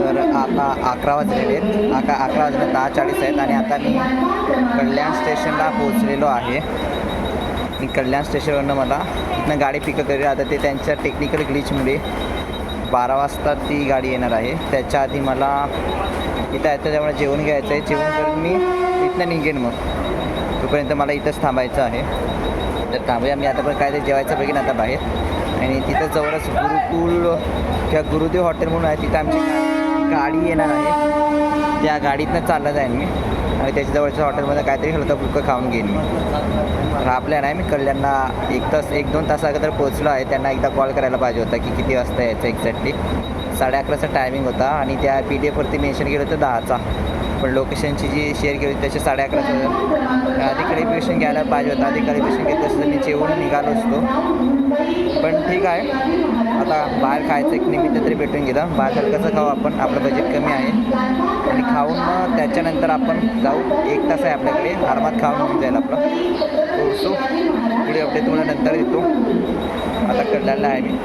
तर आता 11 वाजलेले आहेत. 11 वाजले 10:40 आहेत आणि आता मी कल्याण स्टेशनला पोहोचलेलो आहे. मी कल्याण स्टेशनवरनं मला इथनं गाडी पिकअप करेल. आता ते त्यांच्या टेक्निकल ग्लिचमुळे 12 वाजता ती गाडी येणार आहे. त्याच्या आधी मला इथं आहे त्याच्यामुळे जेवण घ्यायचं आहे. जेवण करून मी इथनं निघेन. मग तोपर्यंत मला इथंच थांबायचं आहे. तर थांबूया. मी आता पण काय ते जेवायचं बघीन आता बाहेर. आणि तिथं जवळच गुरुकुल किंवा गुरुदेव हॉटेल म्हणून आहे. तिथं आमची गाडी येणार आहे. त्या गाडीतनं चाललं जाईन मी आणि त्याच्या जवळच्या हॉटेलमध्ये काहीतरी हलका फुलकं खाऊन घेईन मी. तर आपल्या नाही मी कल्याणला 1-2 तास अगोदर पोहोचलो आहे. त्यांना एकदा कॉल करायला पाहिजे होता की किती वाजता यायचं एक्झॅक्टली. 11:30चा टायमिंग होता आणि त्या PDF वरती मेन्शन केलं होतं 10चा. पण लोकेशनची जी शेअर केली होती त्याची 11:30 आधी क्लॅरिफिकेशन घ्यायला पाहिजे होतं. आधी क्लॅरिफिकेशन घेतलं असतं मी जेवून निघालो असतो. पण ठीक आहे, आता बाहेर खायचं एक निमित्त तरी भेटून गेलं. बाहेर कसं खाऊ आपण, आपलं बजेट कमी आहे आणि खाऊन मग त्याच्यानंतर आपण जाऊ. 1 तास आहे आपल्याकडे, आरामात खाऊन होऊन जाईल आपलं. सो पुढे अपडेट तुम्हाला नंतर देतो. आता कल्याणला आहे मी.